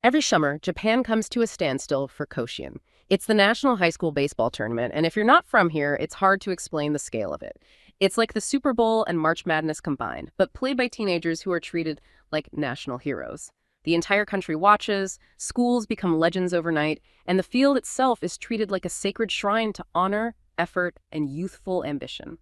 Every summer, Japan comes to a standstill for Koshien. It's the national high school baseball tournament, and if you're not from here, it's hard to explain the scale of it. It's like the Super Bowl and March Madness combined, but played by teenagers who are treated like national heroes. The entire country watches, schools become legends overnight, and the field itself is treated like a sacred shrine to honor, effort, and youthful ambition.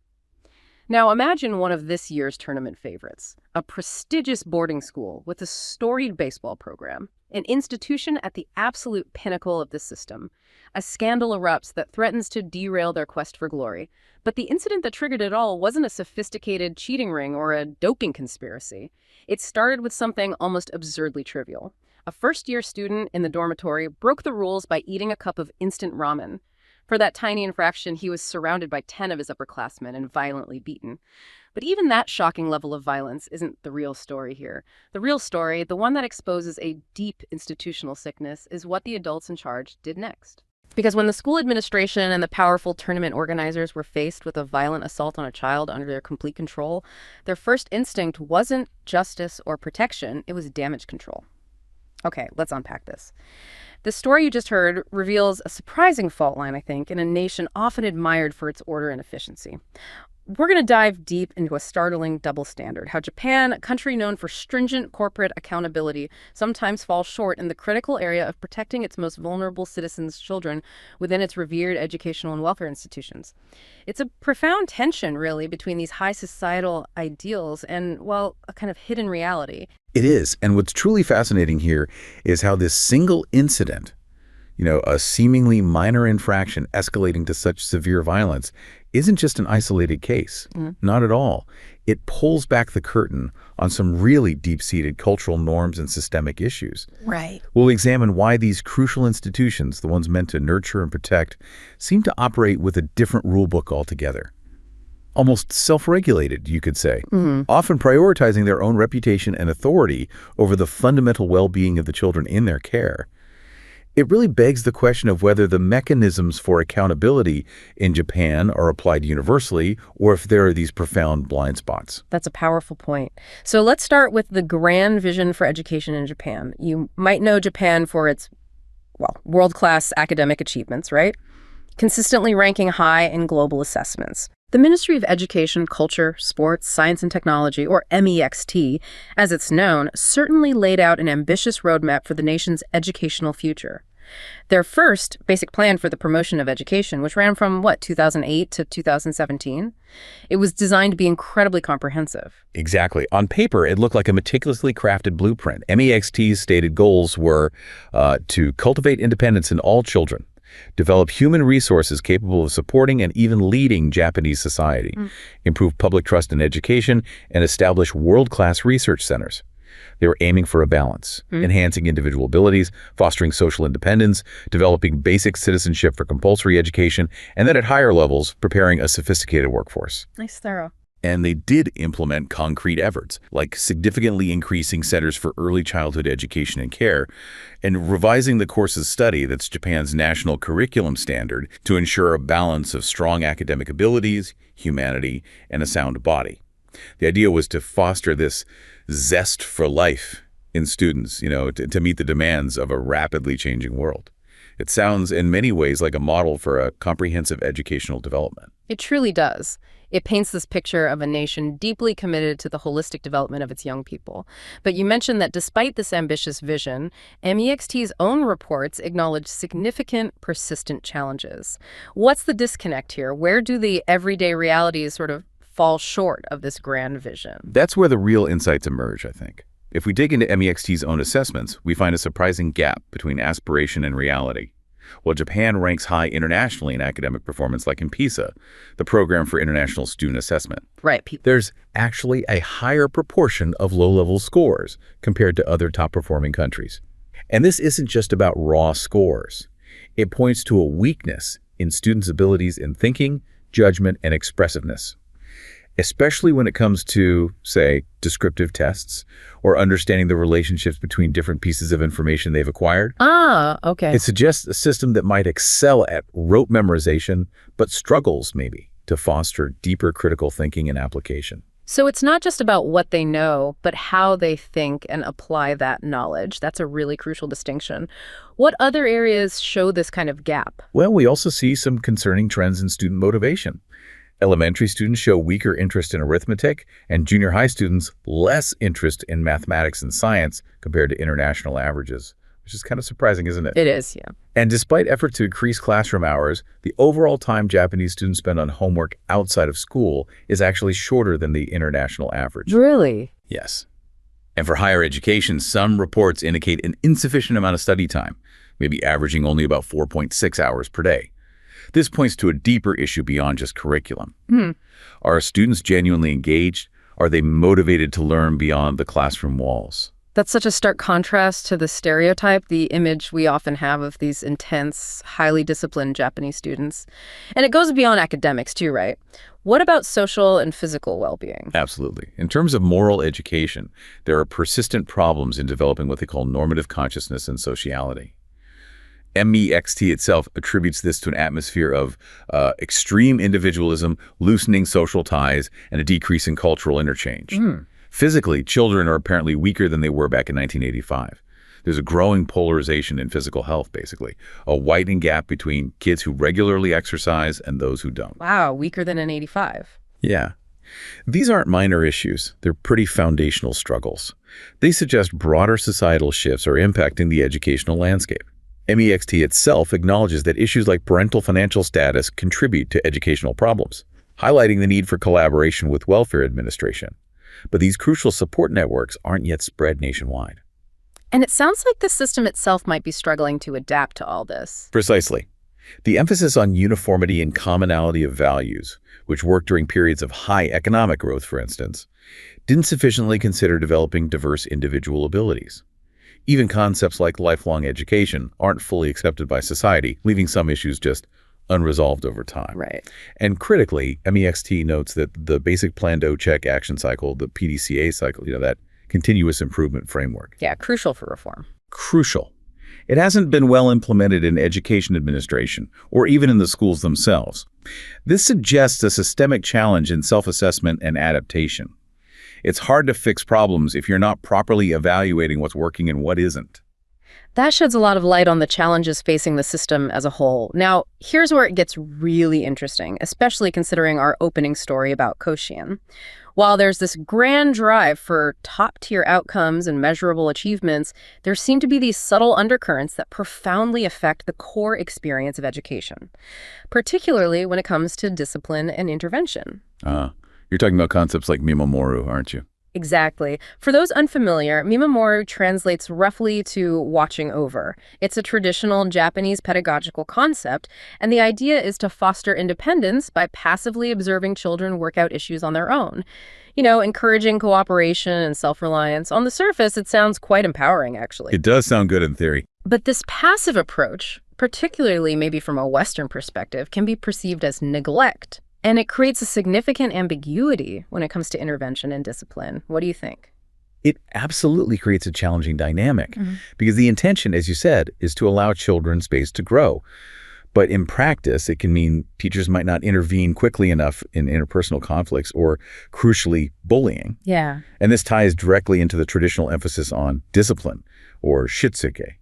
Now imagine one of this year's tournament favorites, a prestigious boarding school with a storied baseball program, an institution at the absolute pinnacle of the system. A scandal erupts that threatens to derail their quest for glory. But the incident that triggered it all wasn't a sophisticated cheating ring or a doping conspiracy. It started with something almost absurdly trivial. A first-year student in the dormitory broke the rules by eating a cup of instant ramen. For that tiny infraction, he was surrounded by 10 of his upperclassmen and violently beaten. But even that shocking level of violence isn't the real story here. The real story, the one that exposes a deep institutional sickness, is what the adults in charge did next. Because when the school administration and the powerful tournament organizers were faced with a violent assault on a child under their complete control, their first instinct wasn't justice or protection, it was damage control. Okay, let's unpack this. The story you just heard reveals a surprising fault line, I think, in a nation often admired for its order and efficiency. We're going to dive deep into a startling double standard, how Japan, a country known for stringent corporate accountability, sometimes falls short in the critical area of protecting its most vulnerable citizens' children within its revered educational and welfare institutions. It's a profound tension, really, between these high societal ideals and, well, a kind of hidden reality. It is, and what's truly fascinating here is how this single incident, a seemingly minor infraction escalating to such severe violence, isn't just an isolated case. Not at all. It pulls back the curtain on some really deep-seated cultural norms and systemic issues. Right. We'll examine why these crucial institutions, the ones meant to nurture and protect, seem to operate with a different rule book altogether. Almost self-regulated, you could say, often prioritizing their own reputation and authority over the fundamental well-being of the children in their care. It really begs the question of whether the mechanisms for accountability in Japan are applied universally or if there are these profound blind spots. That's a powerful point. So let's start with the grand vision for education in Japan. You might know Japan for its, world-class academic achievements, right? Consistently ranking high in global assessments. The Ministry of Education, Culture, Sports, Science and Technology, or MEXT, as it's known, certainly laid out an ambitious roadmap for the nation's educational future. Their first basic plan for the promotion of education, which ran from, 2008 to 2017, it was designed to be incredibly comprehensive. Exactly. On paper, it looked like a meticulously crafted blueprint. MEXT's stated goals were to cultivate independence in all children, develop human resources capable of supporting and even leading Japanese society, improve public trust in education, and establish world-class research centers. They were aiming for a balance, enhancing individual abilities, fostering social independence, developing basic citizenship for compulsory education, and then at higher levels, preparing a sophisticated workforce. Nice, thorough. And they did implement concrete efforts, like significantly increasing centers for early childhood education and care, and revising the courses study that's Japan's national curriculum standard to ensure a balance of strong academic abilities, humanity, and a sound body. The idea was to foster this zest for life in students, to meet the demands of a rapidly changing world. It sounds in many ways like a model for a comprehensive educational development. It truly does. It paints this picture of a nation deeply committed to the holistic development of its young people. But you mentioned that despite this ambitious vision, MEXT's own reports acknowledge significant, persistent challenges. What's the disconnect here? Where do the everyday realities sort of fall short of this grand vision? That's where the real insights emerge, I think. If we dig into MEXT's own assessments, we find a surprising gap between aspiration and reality. While Japan ranks high internationally in academic performance, like in PISA, the Program for International Student Assessment. Right. There's actually a higher proportion of low-level scores compared to other top-performing countries. And this isn't just about raw scores. It points to a weakness in students' abilities in thinking, judgment, and expressiveness, especially when it comes to, say, descriptive tests or understanding the relationships between different pieces of information they've acquired. Okay. It suggests a system that might excel at rote memorization, but struggles, maybe, to foster deeper critical thinking and application. So it's not just about what they know, but how they think and apply that knowledge. That's a really crucial distinction. What other areas show this kind of gap? Well, we also see some concerning trends in student motivation. Elementary students show weaker interest in arithmetic, and junior high students less interest in mathematics and science compared to international averages, which is kind of surprising, isn't it? It is, yeah. And despite efforts to increase classroom hours, the overall time Japanese students spend on homework outside of school is actually shorter than the international average. Really? Yes. And for higher education, some reports indicate an insufficient amount of study time, maybe averaging only about 4.6 hours per day. This points to a deeper issue beyond just curriculum. Are students genuinely engaged? Are they motivated to learn beyond the classroom walls? That's such a stark contrast to the stereotype, the image we often have of these intense, highly disciplined Japanese students. And it goes beyond academics too, right? What about social and physical well-being? Absolutely. In terms of moral education, there are persistent problems in developing what they call normative consciousness and sociality. MEXT itself attributes this to an atmosphere of extreme individualism, loosening social ties, and a decrease in cultural interchange. Physically, children are apparently weaker than they were back in 1985. There's a growing polarization in physical health, basically, a widening gap between kids who regularly exercise and those who don't. Wow, weaker than in 85. Yeah. These aren't minor issues. They're pretty foundational struggles. They suggest broader societal shifts are impacting the educational landscape. MEXT itself acknowledges that issues like parental financial status contribute to educational problems, highlighting the need for collaboration with welfare administration. But these crucial support networks aren't yet spread nationwide. And it sounds like the system itself might be struggling to adapt to all this. Precisely. The emphasis on uniformity and commonality of values, which worked during periods of high economic growth, for instance, didn't sufficiently consider developing diverse individual abilities. Even concepts like lifelong education aren't fully accepted by society, leaving some issues just unresolved over time. Right. And critically, MEXT notes that the basic plan-do check action cycle, the PDCA cycle, that continuous improvement framework. Yeah, crucial for reform. Crucial. It hasn't been well implemented in education administration or even in the schools themselves. This suggests a systemic challenge in self-assessment and adaptation. It's hard to fix problems if you're not properly evaluating what's working and what isn't. That sheds a lot of light on the challenges facing the system as a whole. Now, here's where it gets really interesting, especially considering our opening story about Koshien. While there's this grand drive for top-tier outcomes and measurable achievements, there seem to be these subtle undercurrents that profoundly affect the core experience of education, particularly when it comes to discipline and intervention. You're talking about concepts like mimomoru, aren't you? Exactly. For those unfamiliar, mimomoru translates roughly to watching over. It's a traditional Japanese pedagogical concept, and the idea is to foster independence by passively observing children work out issues on their own. Encouraging cooperation and self-reliance. On the surface, it sounds quite empowering, actually. It does sound good in theory. But this passive approach, particularly maybe from a Western perspective, can be perceived as neglect. And it creates a significant ambiguity when it comes to intervention and discipline. What do you think? It absolutely creates a challenging dynamic because the intention, as you said, is to allow children space to grow. But in practice, it can mean teachers might not intervene quickly enough in interpersonal conflicts or, crucially, bullying. Yeah. And this ties directly into the traditional emphasis on discipline, or shitsuke.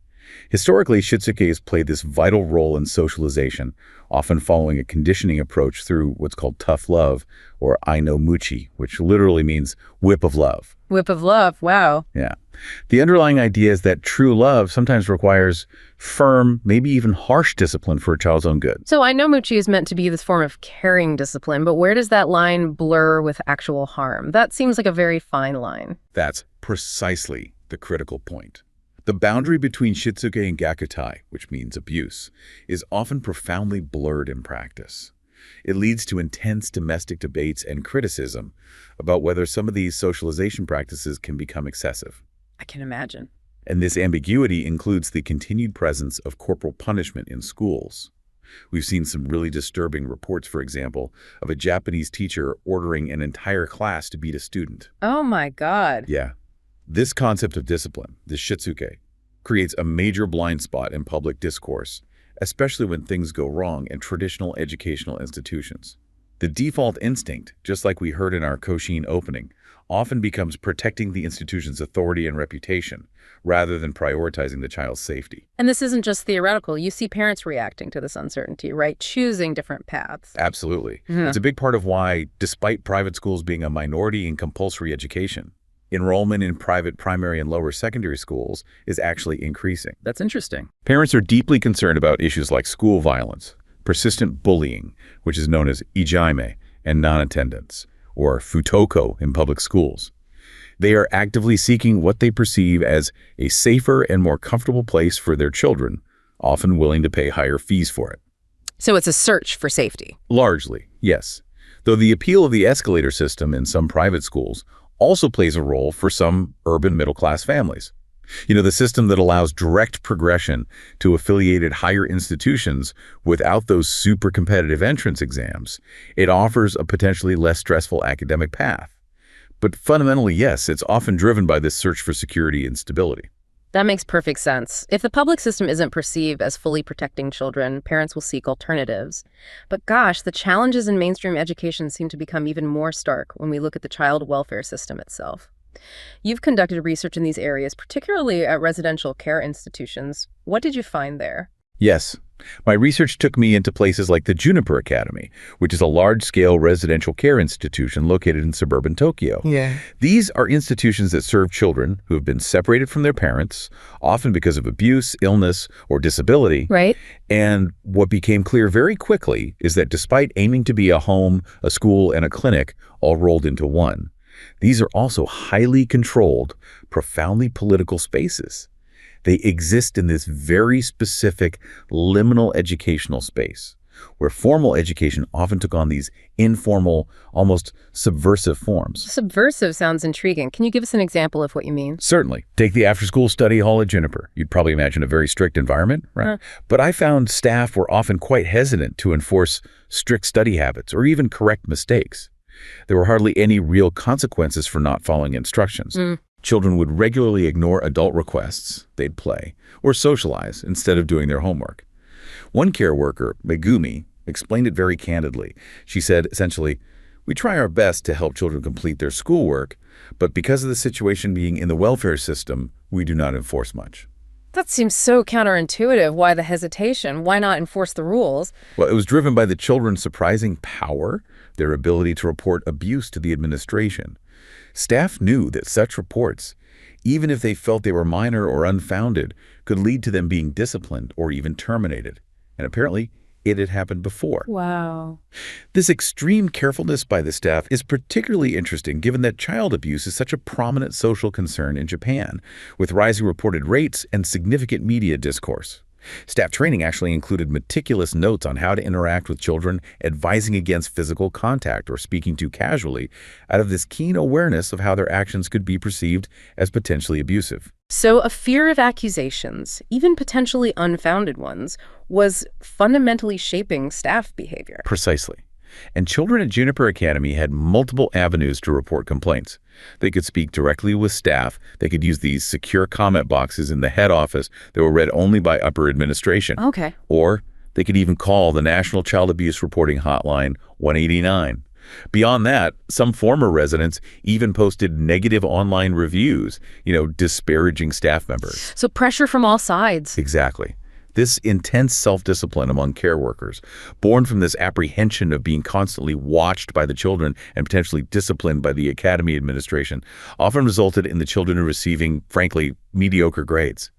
Historically, shitsuke has played this vital role in socialization, often following a conditioning approach through what's called tough love, or aino-muchi, which literally means whip of love. Whip of love, wow. Yeah. The underlying idea is that true love sometimes requires firm, maybe even harsh discipline for a child's own good. So aino-muchi is meant to be this form of caring discipline, but where does that line blur with actual harm? That seems like a very fine line. That's precisely the critical point. The boundary between shitsuke and gyakutai, which means abuse, is often profoundly blurred in practice. It leads to intense domestic debates and criticism about whether some of these socialization practices can become excessive. I can imagine. And this ambiguity includes the continued presence of corporal punishment in schools. We've seen some really disturbing reports, for example, of a Japanese teacher ordering an entire class to beat a student. Oh my God. Yeah. This concept of discipline, this shitsuke, creates a major blind spot in public discourse, especially when things go wrong in traditional educational institutions. The default instinct, just like we heard in our Koshin opening, often becomes protecting the institution's authority and reputation, rather than prioritizing the child's safety. And this isn't just theoretical. You see parents reacting to this uncertainty, right? Choosing different paths. Absolutely. Yeah. It's a big part of why, despite private schools being a minority in compulsory education, enrollment in private primary and lower secondary schools is actually increasing. That's interesting. Parents are deeply concerned about issues like school violence, persistent bullying, which is known as ijaime, and non-attendance, or futoko in public schools. They are actively seeking what they perceive as a safer and more comfortable place for their children, often willing to pay higher fees for it. So it's a search for safety. Largely, yes. Though the appeal of the escalator system in some private schools also plays a role for some urban middle-class families. The system that allows direct progression to affiliated higher institutions without those super competitive entrance exams. It offers a potentially less stressful academic path. But fundamentally, yes, it's often driven by this search for security and stability. That makes perfect sense. If the public system isn't perceived as fully protecting children, parents will seek alternatives. But gosh, the challenges in mainstream education seem to become even more stark when we look at the child welfare system itself. You've conducted research in these areas, particularly at residential care institutions. What did you find there? Yes. My research took me into places like the Juniper Academy, which is a large-scale residential care institution located in suburban Tokyo. Yeah. These are institutions that serve children who have been separated from their parents, often because of abuse, illness, or disability. Right. And what became clear very quickly is that despite aiming to be a home, a school, and a clinic all rolled into one, these are also highly controlled, profoundly political spaces. They exist in this very specific liminal educational space, where formal education often took on these informal, almost subversive forms. Subversive sounds intriguing. Can you give us an example of what you mean? Certainly. Take the after-school study hall at Juniper. You'd probably imagine a very strict environment, right? But I found staff were often quite hesitant to enforce strict study habits or even correct mistakes. There were hardly any real consequences for not following instructions. Children would regularly ignore adult requests, they'd play, or socialize instead of doing their homework. One care worker, Megumi, explained it very candidly. She said, essentially, "We try our best to help children complete their schoolwork, but because of the situation being in the welfare system, we do not enforce much." That seems so counterintuitive. Why the hesitation? Why not enforce the rules? Well, it was driven by the children's surprising power, their ability to report abuse to the administration. Staff knew that such reports, even if they felt they were minor or unfounded, could lead to them being disciplined or even terminated. And apparently, it had happened before. Wow. This extreme carefulness by the staff is particularly interesting given that child abuse is such a prominent social concern in Japan, with rising reported rates and significant media discourse. Staff training actually included meticulous notes on how to interact with children, advising against physical contact or speaking too casually, out of this keen awareness of how their actions could be perceived as potentially abusive. So a fear of accusations, even potentially unfounded ones, was fundamentally shaping staff behavior. Precisely. And children at Juniper Academy had multiple avenues to report complaints. They could speak directly with staff. They could use these secure comment boxes in the head office that were read only by upper administration. Okay. Or they could even call the National Child Abuse Reporting Hotline 189. Beyond that, some former residents even posted negative online reviews, disparaging staff members. So pressure from all sides. Exactly. This intense self-discipline among care workers, born from this apprehension of being constantly watched by the children and potentially disciplined by the academy administration, often resulted in the children receiving, frankly, mediocre grades.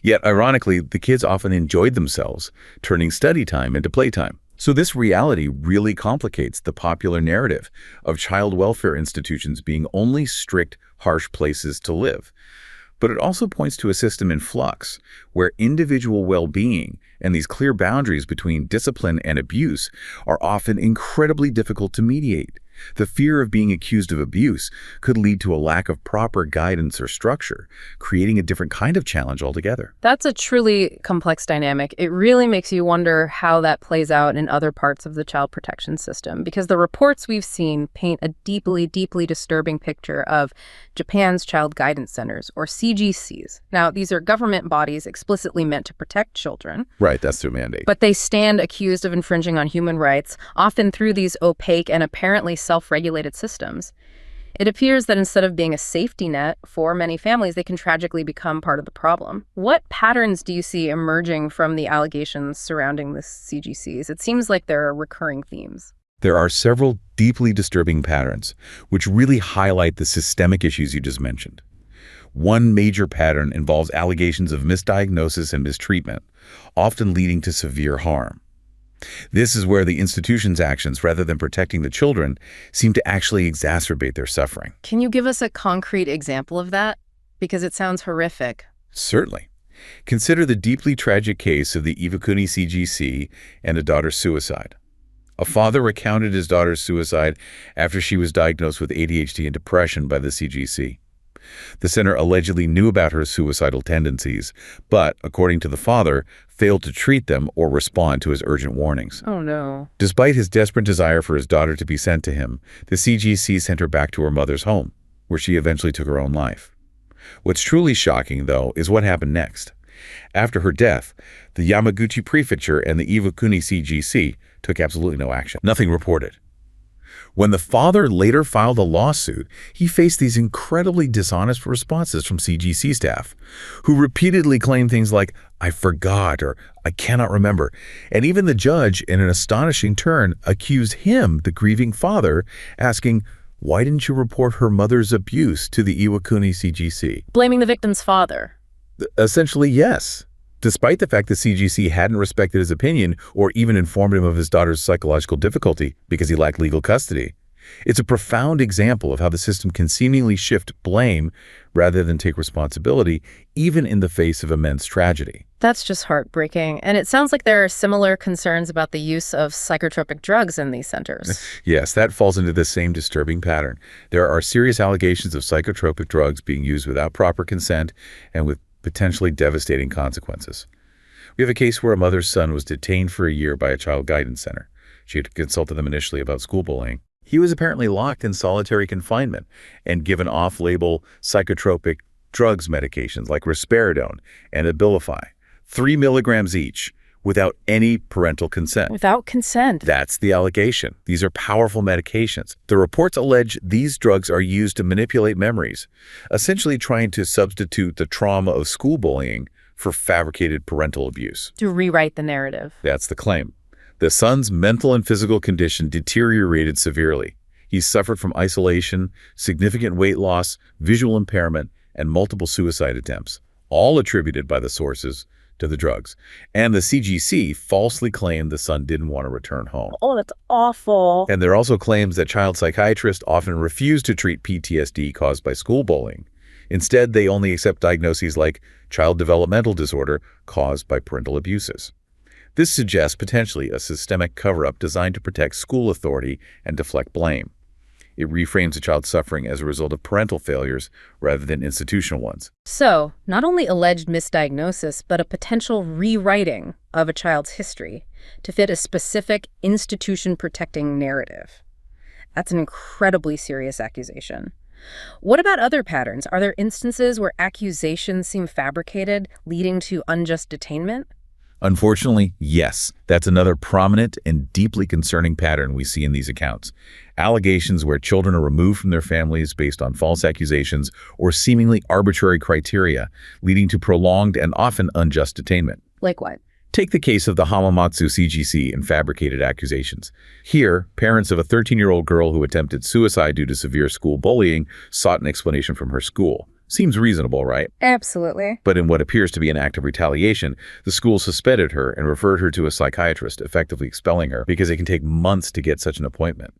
Yet, ironically, the kids often enjoyed themselves, turning study time into playtime. So this reality really complicates the popular narrative of child welfare institutions being only strict, harsh places to live. But it also points to a system in flux, where individual well-being and these clear boundaries between discipline and abuse are often incredibly difficult to mediate. The fear of being accused of abuse could lead to a lack of proper guidance or structure, creating a different kind of challenge altogether. That's a truly complex dynamic. It really makes you wonder how that plays out in other parts of the child protection system, because the reports we've seen paint a deeply, deeply disturbing picture of Japan's child guidance centers, or CGCs. Now, these are government bodies explicitly meant to protect children. Right, that's their mandate. But they stand accused of infringing on human rights, often through these opaque and apparently self-regulated systems. It appears that instead of being a safety net for many families, they can tragically become part of the problem. What patterns do you see emerging from the allegations surrounding the CGCs? It seems like there are recurring themes. There are several deeply disturbing patterns, which really highlight the systemic issues you just mentioned. One major pattern involves allegations of misdiagnosis and mistreatment, often leading to severe harm. This is where the institution's actions, rather than protecting the children, seem to actually exacerbate their suffering. Can you give us a concrete example of that? Because it sounds horrific. Certainly. Consider the deeply tragic case of the Iwakuni CGC and a daughter's suicide. A father recounted his daughter's suicide after she was diagnosed with ADHD and depression by the CGC. The center allegedly knew about her suicidal tendencies, but, according to the father, failed to treat them or respond to his urgent warnings. Oh, no. Despite his desperate desire for his daughter to be sent to him, the CGC sent her back to her mother's home, where she eventually took her own life. What's truly shocking, though, is what happened next. After her death, the Yamaguchi Prefecture and the Iwakuni CGC took absolutely no action. Nothing reported. When the father later filed a lawsuit, he faced these incredibly dishonest responses from CGC staff, who repeatedly claimed things like, "I forgot," or "I cannot remember." And even the judge, in an astonishing turn, accused him, the grieving father, asking, "Why didn't you report her mother's abuse to the Iwakuni CGC?" Blaming the victim's father. Essentially, yes. Despite the fact the CGC hadn't respected his opinion or even informed him of his daughter's psychological difficulty because he lacked legal custody. It's a profound example of how the system can seemingly shift blame rather than take responsibility, even in the face of immense tragedy. That's just heartbreaking. And it sounds like there are similar concerns about the use of psychotropic drugs in these centers. Yes, that falls into the same disturbing pattern. There are serious allegations of psychotropic drugs being used without proper consent and with potentially devastating consequences. We have a case where a mother's son was detained for a year by a child guidance center. She had consulted them initially about school bullying. He was apparently locked in solitary confinement and given off-label psychotropic drugs medications like risperidone and Abilify, 3 milligrams each, without any parental consent. Without consent. That's the allegation. These are powerful medications. The reports allege these drugs are used to manipulate memories, essentially trying to substitute the trauma of school bullying for fabricated parental abuse. To rewrite the narrative. That's the claim. The son's mental and physical condition deteriorated severely. He suffered from isolation, significant weight loss, visual impairment, and multiple suicide attempts, all attributed by the sources to the drugs. And the CGC falsely claimed the son didn't want to return home. Oh, that's awful. And there are also claims that child psychiatrists often refuse to treat PTSD caused by school bullying. Instead, they only accept diagnoses like child developmental disorder caused by parental abuses. This suggests potentially a systemic cover-up designed to protect school authority and deflect blame. It reframes a child's suffering as a result of parental failures rather than institutional ones. So, not only alleged misdiagnosis, but a potential rewriting of a child's history to fit a specific institution-protecting narrative. That's an incredibly serious accusation. What about other patterns? Are there instances where accusations seem fabricated, leading to unjust detainment? Unfortunately, yes. That's another prominent and deeply concerning pattern we see in these accounts. Allegations where children are removed from their families based on false accusations or seemingly arbitrary criteria, leading to prolonged and often unjust detainment. Like what? Take the case of the Hamamatsu CGC and fabricated accusations. Here, parents of a 13-year-old girl who attempted suicide due to severe school bullying sought an explanation from her school. Seems reasonable, right? Absolutely. But in what appears to be an act of retaliation, the school suspended her and referred her to a psychiatrist, effectively expelling her because it can take months to get such an appointment.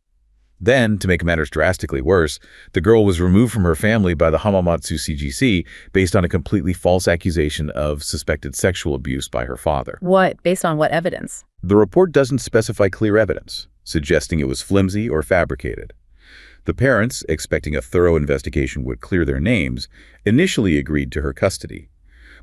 Then, to make matters drastically worse, the girl was removed from her family by the Hamamatsu CGC based on a completely false accusation of suspected sexual abuse by her father. What? Based on what evidence? The report doesn't specify clear evidence, suggesting it was flimsy or fabricated. The parents, expecting a thorough investigation would clear their names, initially agreed to her custody.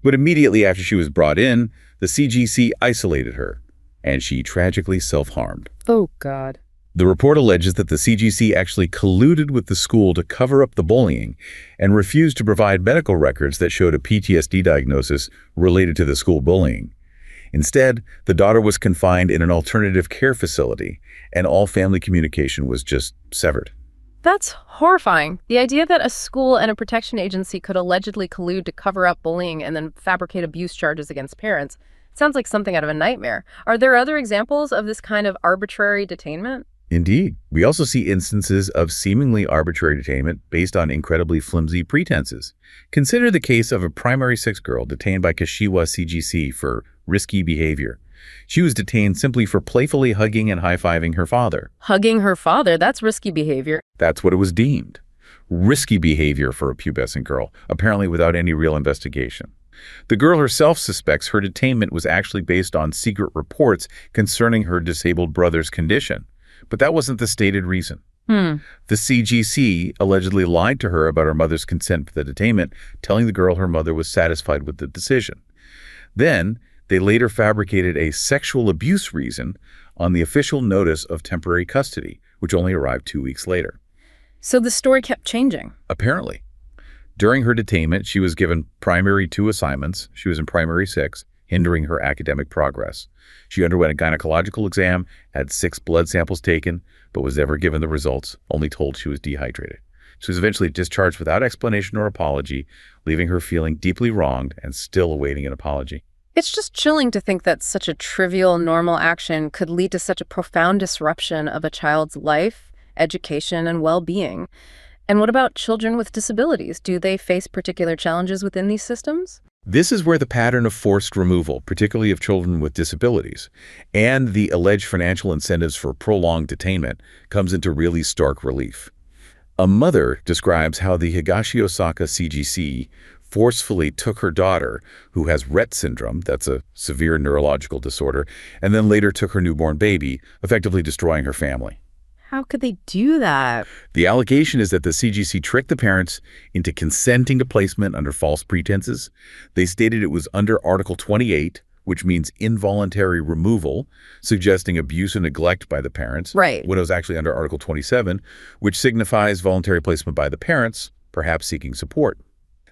But immediately after she was brought in, the CGC isolated her, and she tragically self-harmed. Oh, God. The report alleges that the CGC actually colluded with the school to cover up the bullying and refused to provide medical records that showed a PTSD diagnosis related to the school bullying. Instead, the daughter was confined in an alternative care facility, and all family communication was just severed. That's horrifying. The idea that a school and a protection agency could allegedly collude to cover up bullying and then fabricate abuse charges against parents sounds like something out of a nightmare. Are there other examples of this kind of arbitrary detainment? Indeed. We also see instances of seemingly arbitrary detainment based on incredibly flimsy pretenses. Consider the case of a primary 6 girl detained by Kashiwa CGC for risky behavior. She was detained simply for playfully hugging and high-fiving her father. Hugging her father, that's risky behavior. That's what it was deemed. Risky behavior for a pubescent girl, apparently without any real investigation. The girl herself suspects her detainment was actually based on secret reports concerning her disabled brother's condition. But that wasn't the stated reason. The CGC allegedly lied to her about her mother's consent for the detainment, telling the girl her mother was satisfied with the decision. Then, they later fabricated a sexual abuse reason on the official notice of temporary custody, which only arrived 2 weeks later. So the story kept changing. Apparently. During her detainment, she was given primary 2 assignments. She was in primary 6, hindering her academic progress. She underwent a gynecological exam, had 6 blood samples taken, but was never given the results, only told she was dehydrated. She was eventually discharged without explanation or apology, leaving her feeling deeply wronged and still awaiting an apology. It's just chilling to think that such a trivial, normal action could lead to such a profound disruption of a child's life, education, and well-being. And what about children with disabilities? Do they face particular challenges within these systems? This is where the pattern of forced removal, particularly of children with disabilities, and the alleged financial incentives for prolonged detainment comes into really stark relief. A mother describes how the Higashi-Osaka CGC forcefully took her daughter, who has Rett syndrome, that's a severe neurological disorder, and then later took her newborn baby, effectively destroying her family. How could they do that? The allegation is that the CGC tricked the parents into consenting to placement under false pretenses. They stated it was under Article 28, which means involuntary removal, suggesting abuse and neglect by the parents. Right. When it was actually under Article 27, which signifies voluntary placement by the parents, perhaps seeking support.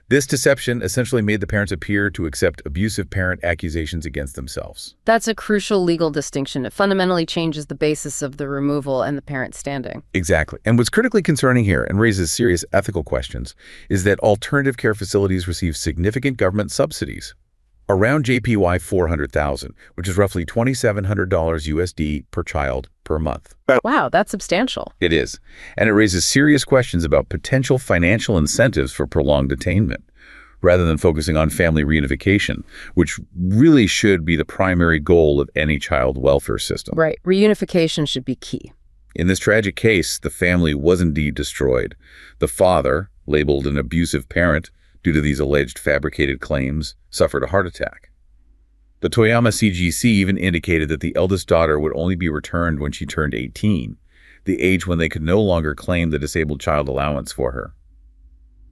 This deception essentially made the parents appear to accept abusive parent accusations against themselves. That's a crucial legal distinction. It fundamentally changes the basis of the removal and the parent standing. Exactly. And what's critically concerning here and raises serious ethical questions is that alternative care facilities receive significant government subsidies. Around JPY $400,000, which is roughly $2,700 USD per child per month. Wow, that's substantial. It is. And it raises serious questions about potential financial incentives for prolonged detainment, rather than focusing on family reunification, which really should be the primary goal of any child welfare system. Right. Reunification should be key. In this tragic case, the family was indeed destroyed. The father, labeled an abusive parent due to these alleged fabricated claims, suffered a heart attack. The Toyama CGC even indicated that the eldest daughter would only be returned when she turned 18, the age when they could no longer claim the disabled child allowance for her.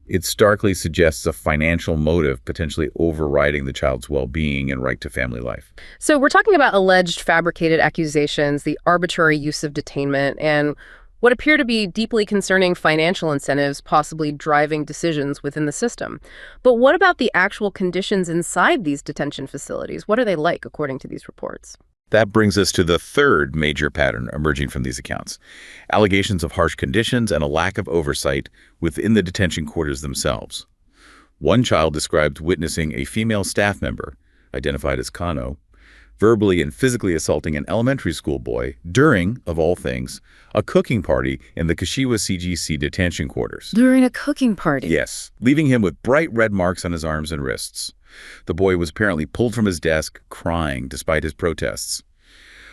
It starkly suggests a financial motive potentially overriding the child's well-being and right to family life. So we're talking about alleged fabricated accusations, the arbitrary use of detainment, and what appear to be deeply concerning financial incentives possibly driving decisions within the system. But what about the actual conditions inside these detention facilities? What are they like, according to these reports? That brings us to the third major pattern emerging from these accounts: allegations of harsh conditions and a lack of oversight within the detention quarters themselves. One child described witnessing a female staff member, identified as Kano, verbally and physically assaulting an elementary school boy during, of all things, a cooking party in the Kashiwa CGC detention quarters. During a cooking party? Yes, leaving him with bright red marks on his arms and wrists. The boy was apparently pulled from his desk, crying despite his protests.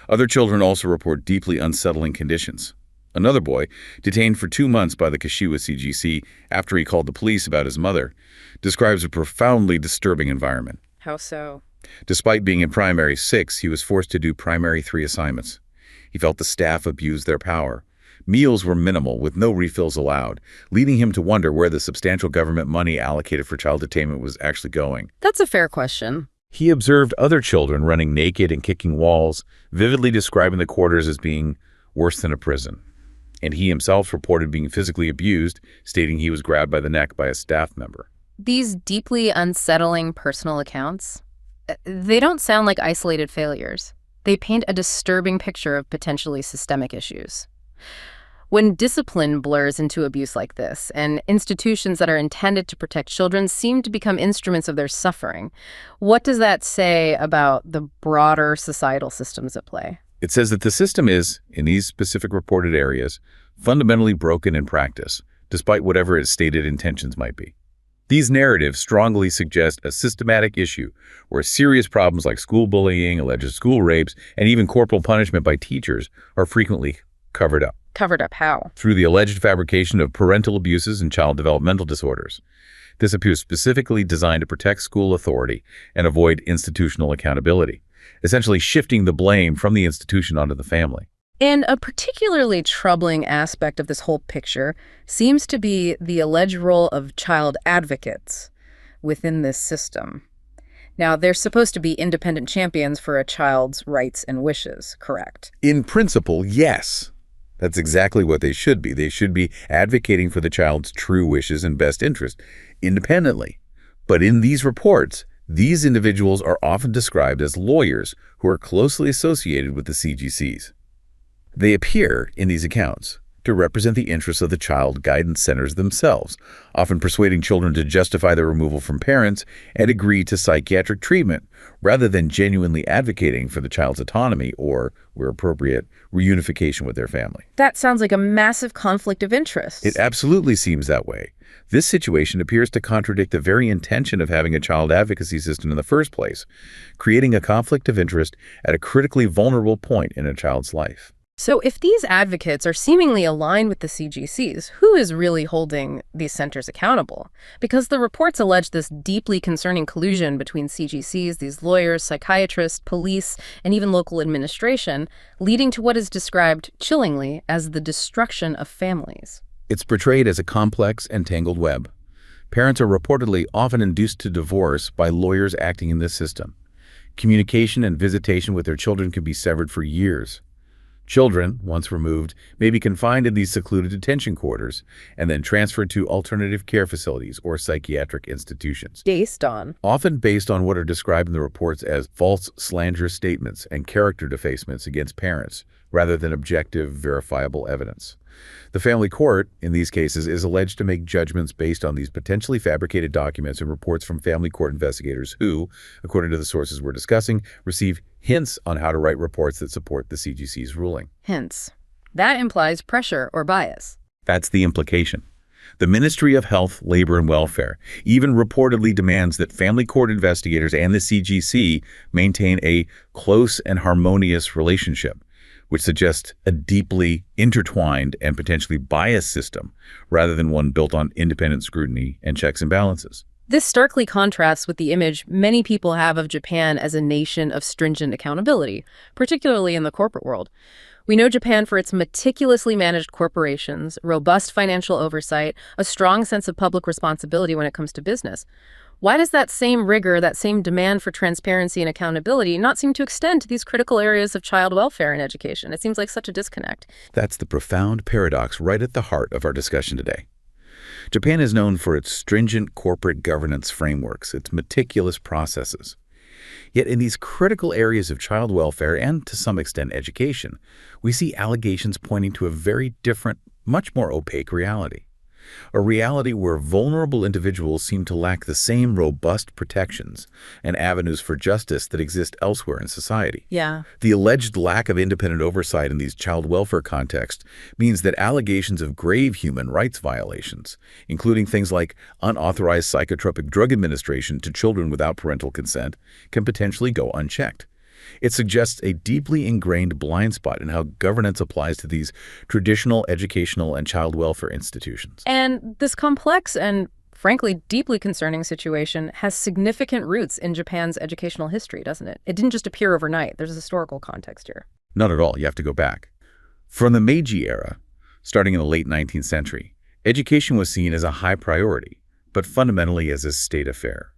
Other children also report deeply unsettling conditions. Another boy, detained for 2 months by the Kashiwa CGC after he called the police about his mother, describes a profoundly disturbing environment. How so? Despite being in primary 6, he was forced to do primary 3 assignments. He felt the staff abused their power, Meals were minimal, with no refills allowed, leading him to wonder where the substantial government money allocated for child attainment was actually going. That's a fair question. He observed other children running naked and kicking walls, vividly describing the quarters as being worse than a prison. And he himself reported being physically abused, stating he was grabbed by the neck by a staff member. These deeply unsettling personal accounts, they don't sound like isolated failures. They paint a disturbing picture of potentially systemic issues. When discipline blurs into abuse like this, and institutions that are intended to protect children seem to become instruments of their suffering, what does that say about the broader societal systems at play? It says that the system is, in these specific reported areas, fundamentally broken in practice, despite whatever its stated intentions might be. These narratives strongly suggest a systematic issue where serious problems like school bullying, alleged school rapes, and even corporal punishment by teachers are frequently covered up. Covered up how? Through the alleged fabrication of parental abuses and child developmental disorders. This appears specifically designed to protect school authority and avoid institutional accountability, essentially shifting the blame from the institution onto the family. And a particularly troubling aspect of this whole picture seems to be the alleged role of child advocates within this system. Now, they're supposed to be independent champions for a child's rights and wishes, correct? In principle, yes. That's exactly what they should be. They should be advocating for the child's true wishes and best interest, independently. But in these reports, these individuals are often described as lawyers who are closely associated with the CGCs. They appear, in these accounts, to represent the interests of the child guidance centers themselves, often persuading children to justify their removal from parents and agree to psychiatric treatment, rather than genuinely advocating for the child's autonomy or, where appropriate, reunification with their family. That sounds like a massive conflict of interest. It absolutely seems that way. This situation appears to contradict the very intention of having a child advocacy system in the first place, creating a conflict of interest at a critically vulnerable point in a child's life. So if these advocates are seemingly aligned with the CGCs, who is really holding these centers accountable? Because the reports allege this deeply concerning collusion between CGCs, these lawyers, psychiatrists, police, and even local administration, leading to what is described chillingly as the destruction of families. It's portrayed as a complex and tangled web. Parents are reportedly often induced to divorce by lawyers acting in this system. Communication and visitation with their children can be severed for years. Children, once removed, may be confined in these secluded detention quarters and then transferred to alternative care facilities or psychiatric institutions. Often based on what are described in the reports as false, slanderous statements and character defacements against parents, rather than objective, verifiable evidence. The family court, in these cases, is alleged to make judgments based on these potentially fabricated documents and reports from family court investigators who, according to the sources we're discussing, receive hints on how to write reports that support the CGC's ruling. Hints. That implies pressure or bias. That's the implication. The Ministry of Health, Labor, and Welfare even reportedly demands that family court investigators and the CGC maintain a close and harmonious relationship, which suggests a deeply intertwined and potentially biased system, rather than one built on independent scrutiny and checks and balances. This starkly contrasts with the image many people have of Japan as a nation of stringent accountability, particularly in the corporate world. We know Japan for its meticulously managed corporations, robust financial oversight, a strong sense of public responsibility when it comes to business. Why does that same rigor, that same demand for transparency and accountability not seem to extend to these critical areas of child welfare and education? It seems like such a disconnect. That's the profound paradox right at the heart of our discussion today. Japan is known for its stringent corporate governance frameworks, its meticulous processes. Yet in these critical areas of child welfare and, to some extent, education, we see allegations pointing to a very different, much more opaque reality. A reality where vulnerable individuals seem to lack the same robust protections and avenues for justice that exist elsewhere in society. Yeah. The alleged lack of independent oversight in these child welfare contexts means that allegations of grave human rights violations, including things like unauthorized psychotropic drug administration to children without parental consent, can potentially go unchecked. It suggests a deeply ingrained blind spot in how governance applies to these traditional educational and child welfare institutions. And this complex and, frankly, deeply concerning situation has significant roots in Japan's educational history, doesn't it? It didn't just appear overnight. There's a historical context here. Not at all. You have to go back. From the Meiji era, Starting in the late 19th century, education was seen as a high priority, but fundamentally as a state affair.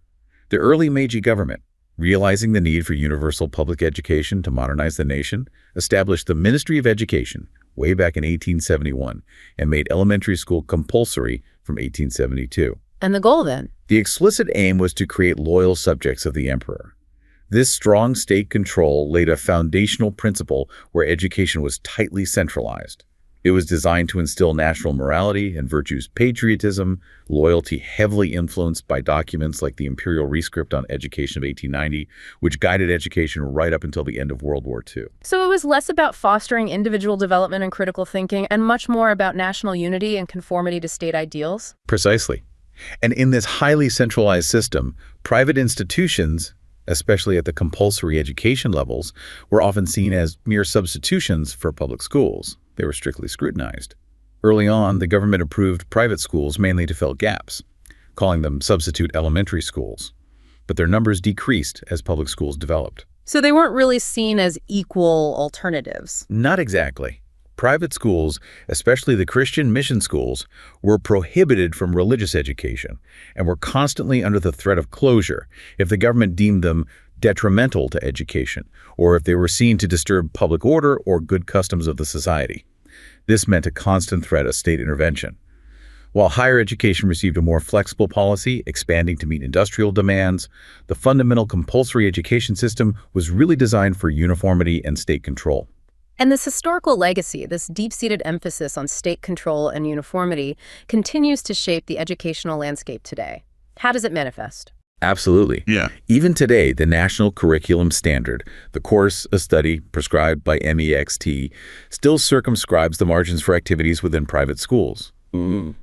The early Meiji government, realizing the need for universal public education to modernize the nation, established the Ministry of Education way back in 1871 and made elementary school compulsory from 1872. And the goal then? The explicit aim was to create loyal subjects of the emperor. This strong state control laid a foundational principle where education was tightly centralized. It was designed to instill national morality and virtues, patriotism, loyalty, heavily influenced by documents like the Imperial Rescript on Education of 1890, which guided education right up until the end of World War II. So it was less about fostering individual development and critical thinking and much more about national unity and conformity to state ideals? Precisely. And in this highly centralized system, private institutions, especially at the compulsory education levels, were often seen as mere substitutions for public schools. They were strictly scrutinized. Early on, the government approved private schools mainly to fill gaps, calling them substitute elementary schools. But their numbers decreased as public schools developed. So they weren't really seen as equal alternatives? Not exactly. Private schools, especially the Christian mission schools, were prohibited from religious education and were constantly under the threat of closure if the government deemed them detrimental to education, or if they were seen to disturb public order or good customs of the society. This meant a constant threat of state intervention. While higher education received a more flexible policy, expanding to meet industrial demands, the fundamental compulsory education system was really designed for uniformity and state control. And this historical legacy, this deep-seated emphasis on state control and uniformity, continues to shape the educational landscape today. How does it manifest? Absolutely. Yeah. Even today, the National Curriculum Standard, the course of study prescribed by MEXT, still circumscribes the margins for activities within private schools.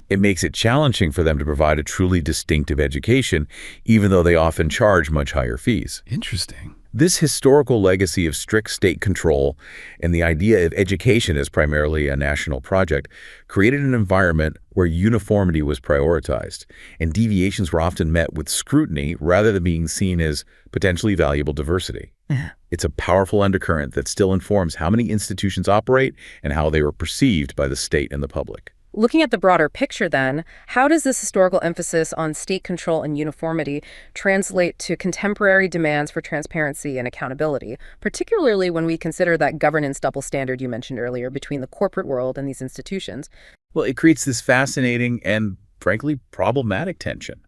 It makes it challenging for them to provide a truly distinctive education, even though they often charge much higher fees. Interesting. This historical legacy of strict state control and the idea of education as primarily a national project created an environment where uniformity was prioritized, and deviations were often met with scrutiny rather than being seen as potentially valuable diversity. It's a powerful undercurrent that still informs how many institutions operate and how they are perceived by the state and the public. Looking at the broader picture then, how does this historical emphasis on state control and uniformity translate to contemporary demands for transparency and accountability, particularly when we consider that governance double standard you mentioned earlier between the corporate world and these institutions? Well, it creates this fascinating and, frankly, problematic tension.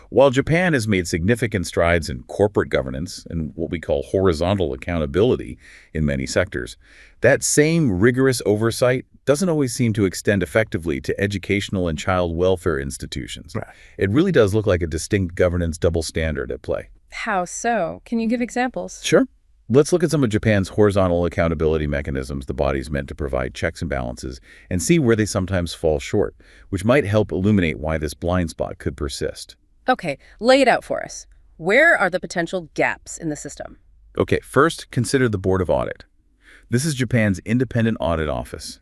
While Japan has made significant strides in corporate governance and what we call horizontal accountability in many sectors, that same rigorous oversight doesn't always seem to extend effectively to educational and child welfare institutions. Right. It really does look like a distinct governance double standard at play. How so? Can you give examples? Sure. Let's look at some of Japan's horizontal accountability mechanisms the body's meant to provide checks and balances and see where they sometimes fall short, which might help illuminate why this blind spot could persist. Okay, lay it out for us. Where are the potential gaps in the system? Okay, first, consider the Board of Audit. This is Japan's independent audit office.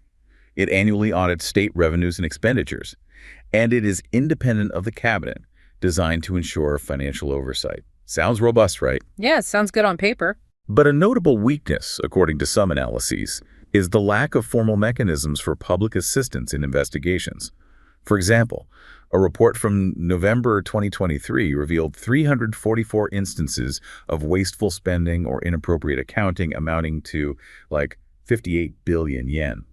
It annually audits state revenues and expenditures, and it is independent of the cabinet, designed to ensure financial oversight. Sounds robust, right? Yeah, it sounds good on paper. But a notable weakness, according to some analyses, is the lack of formal mechanisms for public assistance in investigations. For example, a report from November 2023 revealed 344 instances of wasteful spending or inappropriate accounting amounting to, like, 58 billion yen.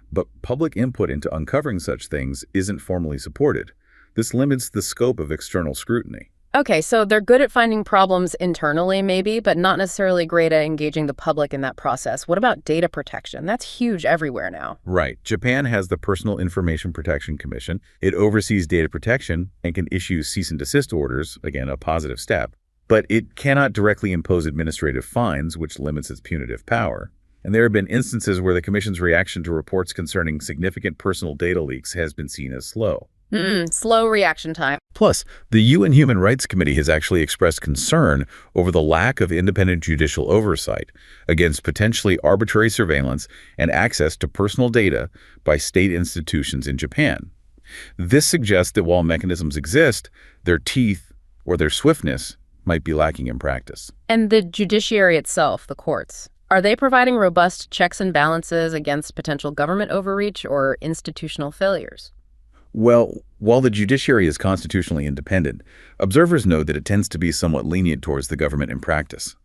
But public input into uncovering such things isn't formally supported. This limits the scope of external scrutiny. Okay, so they're good at finding problems internally, maybe, but not necessarily great at engaging the public in that process. What about data protection? That's huge everywhere now. Right. Japan has the Personal Information Protection Commission. It oversees data protection and can issue cease and desist orders, again, a positive step. But it cannot directly impose administrative fines, which limits its punitive power. And there have been instances where the Commission's reaction to reports concerning significant personal data leaks has been seen as slow. Slow reaction time. Plus, the UN Human Rights Committee has actually expressed concern over the lack of independent judicial oversight against potentially arbitrary surveillance and access to personal data by state institutions in Japan. This suggests that while mechanisms exist, their teeth or their swiftness might be lacking in practice. And the judiciary itself, the courts. Are they providing robust checks and balances against potential government overreach or institutional failures? Well, while the judiciary is constitutionally independent, observers know that it tends to be somewhat lenient towards the government in practice.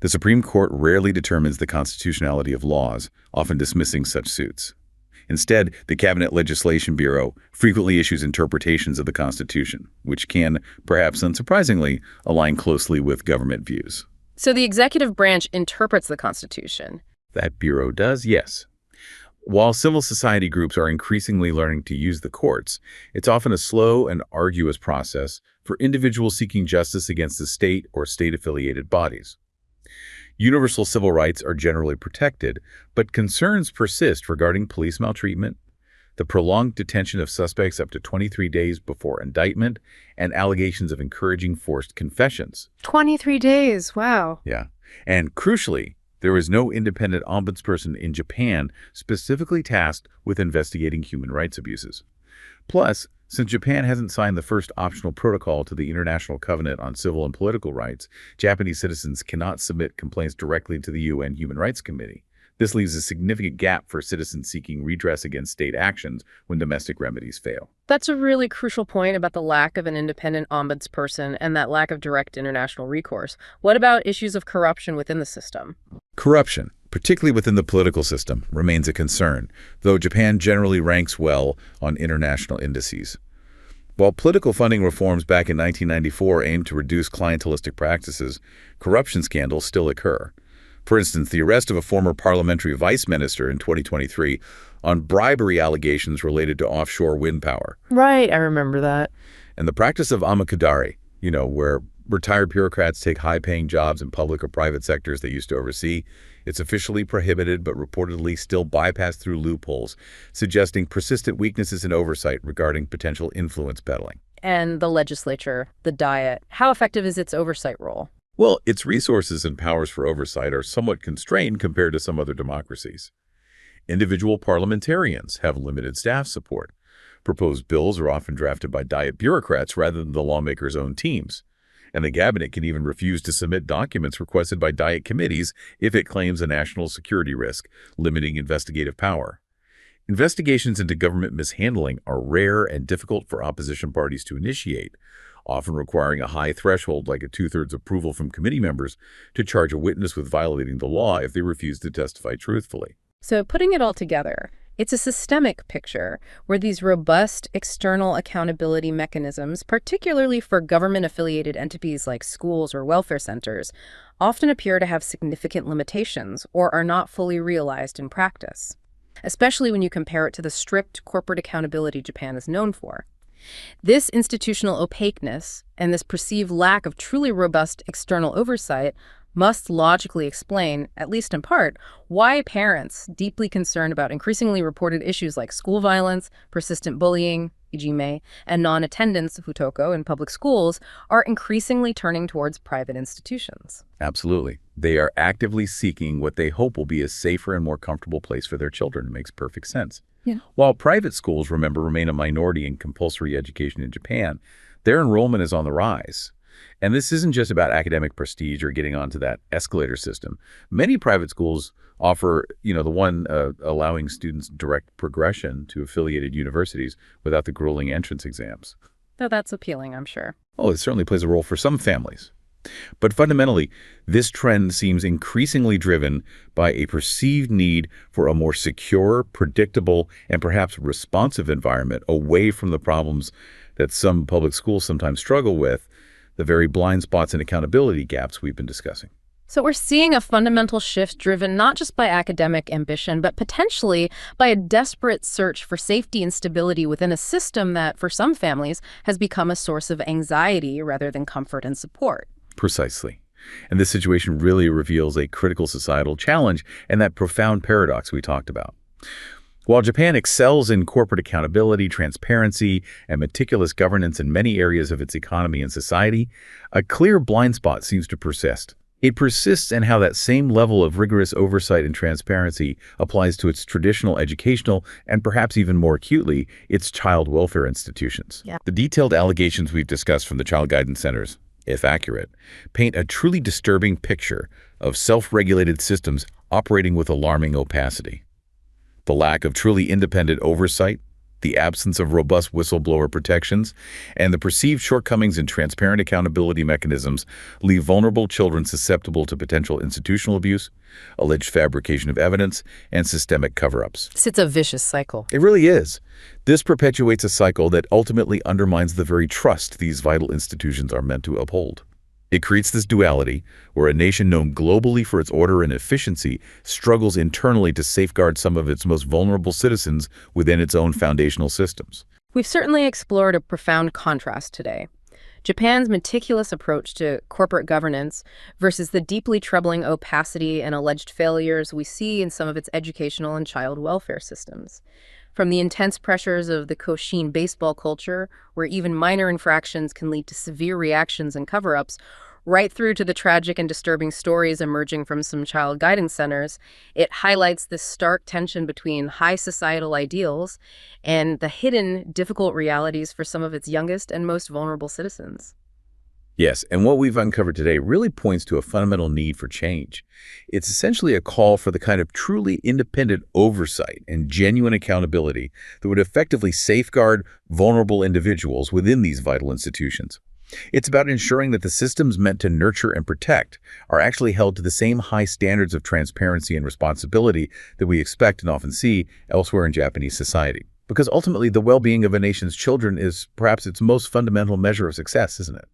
The Supreme Court rarely determines the constitutionality of laws, often dismissing such suits. Instead, the Cabinet Legislation Bureau frequently issues interpretations of the Constitution, which can, perhaps unsurprisingly, align closely with government views. So the executive branch interprets the Constitution. That bureau does, yes. While civil society groups are increasingly learning to use the courts, it's often a slow and arduous process for individuals seeking justice against the state or state-affiliated bodies. Universal civil rights are generally protected, but concerns persist regarding police maltreatment, the prolonged detention of suspects up to 23 days before indictment, and allegations of encouraging forced confessions. 23 days, wow. Yeah. And crucially, there is no independent ombudsperson in Japan specifically tasked with investigating human rights abuses. Plus, since Japan hasn't signed the first optional protocol to the International Covenant on Civil and Political Rights, Japanese citizens cannot submit complaints directly to the UN Human Rights Committee. This leaves a significant gap for citizens seeking redress against state actions when domestic remedies fail. That's a really crucial point about the lack of an independent ombudsperson and that lack of direct international recourse. What about issues of corruption within the system? Corruption, particularly within the political system, remains a concern, though Japan generally ranks well on international indices. While political funding reforms back in 1994 aimed to reduce clientelistic practices, corruption scandals still occur. For instance, the arrest of a former parliamentary vice minister in 2023 on bribery allegations related to offshore wind power. Right, I remember that. And the practice of amokidari, where retired bureaucrats take high-paying jobs in public or private sectors they used to oversee. It's officially prohibited but reportedly still bypassed through loopholes, suggesting persistent weaknesses in oversight regarding potential influence peddling. And the legislature, the Diet, how effective is its oversight role? Well, its resources and powers for oversight are somewhat constrained compared to some other democracies. Individual parliamentarians have limited staff support. Proposed bills are often drafted by Diet bureaucrats rather than the lawmakers' own teams. And the cabinet can even refuse to submit documents requested by Diet committees if it claims a national security risk, limiting investigative power. Investigations into government mishandling are rare and difficult for opposition parties to initiate, often requiring a high threshold like a two-thirds approval from committee members to charge a witness with violating the law if they refuse to testify truthfully. So putting it all together, it's a systemic picture where these robust external accountability mechanisms, particularly for government-affiliated entities like schools or welfare centers, often appear to have significant limitations or are not fully realized in practice, especially when you compare it to the strict corporate accountability Japan is known for. This institutional opaqueness and this perceived lack of truly robust external oversight must logically explain, at least in part, why parents deeply concerned about increasingly reported issues like school violence, persistent bullying, ijime, and non-attendance, futoko, in public schools are increasingly turning towards private institutions. Absolutely. They are actively seeking what they hope will be a safer and more comfortable place for their children. It makes perfect sense. Yeah. While private schools, remember, remain a minority in compulsory education in Japan, their enrollment is on the rise. And this isn't just about academic prestige or getting onto that escalator system. Many private schools offer, the one allowing students direct progression to affiliated universities without the grueling entrance exams. Though that's appealing, I'm sure. Oh, it certainly plays a role for some families. But fundamentally, this trend seems increasingly driven by a perceived need for a more secure, predictable, and perhaps responsive environment away from the problems that some public schools sometimes struggle with, the very blind spots and accountability gaps we've been discussing. So we're seeing a fundamental shift driven not just by academic ambition, but potentially by a desperate search for safety and stability within a system that, for some families, has become a source of anxiety rather than comfort and support. Precisely. And this situation really reveals a critical societal challenge and that profound paradox we talked about. While Japan excels in corporate accountability, transparency, and meticulous governance in many areas of its economy and society, a clear blind spot seems to persist. It persists in how that same level of rigorous oversight and transparency applies to its traditional educational and perhaps even more acutely, its child welfare institutions. Yeah. The detailed allegations we've discussed from the child guidance centers, if accurate, paint a truly disturbing picture of self-regulated systems operating with alarming opacity. The lack of truly independent oversight, the absence of robust whistleblower protections, and the perceived shortcomings in transparent accountability mechanisms leave vulnerable children susceptible to potential institutional abuse, alleged fabrication of evidence, and systemic cover-ups. It's a vicious cycle. It really is. This perpetuates a cycle that ultimately undermines the very trust these vital institutions are meant to uphold. It creates this duality where a nation known globally for its order and efficiency struggles internally to safeguard some of its most vulnerable citizens within its own foundational systems. We've certainly explored a profound contrast today. Japan's meticulous approach to corporate governance versus the deeply troubling opacity and alleged failures we see in some of its educational and child welfare systems. From the intense pressures of the Koshin baseball culture, where even minor infractions can lead to severe reactions and cover-ups, right through to the tragic and disturbing stories emerging from some child guidance centers, it highlights this stark tension between high societal ideals and the hidden, difficult realities for some of its youngest and most vulnerable citizens. Yes, and what we've uncovered today really points to a fundamental need for change. It's essentially a call for the kind of truly independent oversight and genuine accountability that would effectively safeguard vulnerable individuals within these vital institutions. It's about ensuring that the systems meant to nurture and protect are actually held to the same high standards of transparency and responsibility that we expect and often see elsewhere in Japanese society. Because ultimately, the well-being of a nation's children is perhaps its most fundamental measure of success, isn't it?